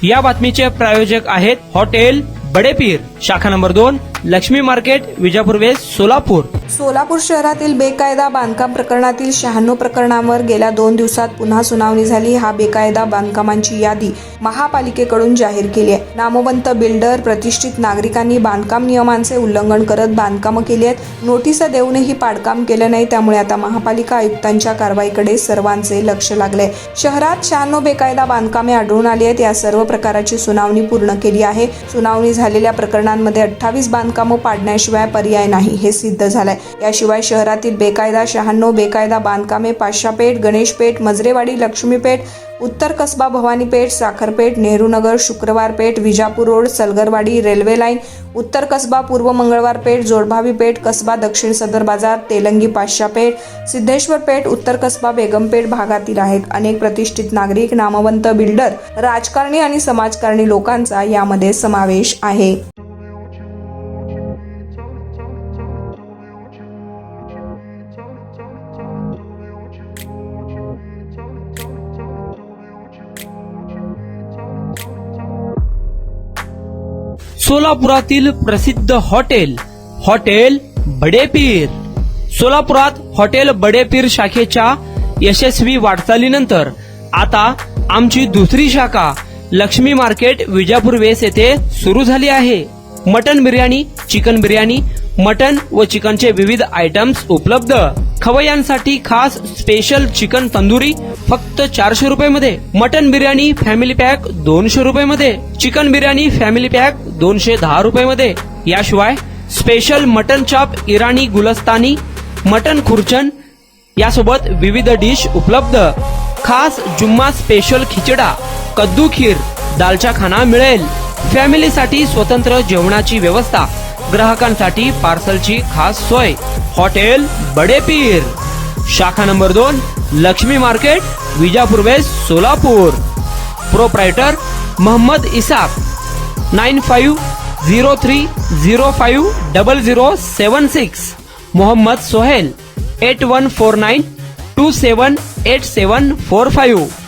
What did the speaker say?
या बातमीचे प्रायोजक आहेत हॉटेल बडेपीर, शाखा number 2, Laxmi market, Vijapur west, Solapur. Solapur शहरातील बेकायदा बांधकाम प्रकरणातील 96 प्रकरणांवर गेल्या 2 दिवसात पुन्हा सुनावणी झाली. हा बेकायदा बांधकामांची यादी महापालिकेकडून जाहीर केली आहे. नामवंत बिल्डर, प्रतिष्ठित नागरिकांनी बांधकाम नियमांचे उल्लंघन करत बांधकामं केली आहेत. नोटीस देऊनही पाडकाम केलं नाही. त्यामुळे आता महापालिका आयुक्तांच्या कारवाईकडे सर्वांचे लक्ष लागले. शहरात 96 बेकायदा बांधकामे आढळून आली आहेत. या सर्व प्रकाराची सुनावणी पूर्ण केली आहे. सुनावणी झालेल्या प्रकरणांमध्ये 28 बांधकामं पाडण्याशिवाय पर्याय नाही हे सिद्ध झालंय. याशिवाय शहरातील बेकायदा 96 बेकायदा बांधकामे पाशापेठ, Ganeshpeth, Majrewadi, Laxmipeth, Uttar Kasba, Bhavanipeth, Sakharpeth, Nehrunagar, Shukrawarpeth, Vijapur road, Salgarwadi, railway line, Uttar Kasba, पूर्व मंगळवारपेठ, जोडभावी पेठ, कसबा, दक्षिण सदर बाजार, तेलंगी पाशापेठ, सिद्धेश्वर पेठ, उत्तर कसबा, बेगमपेठ भागातील आहेत. अनेक प्रतिष्ठित नागरिक, नामवंत बिल्डर, राजकारणी आणि समाजकारणी लोकांचा यामध्ये समावेश आहे. सोलापुरातील प्रसिद्ध हॉटेल बडेपीर. सोलापुरात हॉटेल बडेपीर शाखेच्या यशस्वी वाटचालीनंतर आता आमची दुसरी शाखा लक्ष्मी मार्केट, विजापूर वेस्ट येथे सुरू झाली आहे. Mutton biryani, chicken biryani, mutton व चिकनचे विविध आयटम्स उपलब्ध. खवय्यांसाठी खास स्पेशल चिकन तंदुरी फक्त 400 रुपये मध्ये. मटन बिर्याणी फॅमिली पॅक 200 रुपये मध्ये. चिकन बिर्याणी फॅमिली पॅक 210 रुपये मध्ये. याशिवाय special mutton chop, Irani Gulstani, mutton Khurchan यासोबत विविध डिश उपलब्ध. खास जुम्मा स्पेशल खिचडा, कद्दू खीर, दालचा खाना मिळेल. फॅमिलीसाठी स्वतंत्र जेवणाची व्यवस्था, ग्राहकांसाठी पार्सलची खास सोय. हॉटेल बडेपीर, शाखा number 2, Laxmi market, Vijapur west, Solapur. Proprietor Mohammed Isaq. 9503050076. Mohammed Sohail. 8149278745.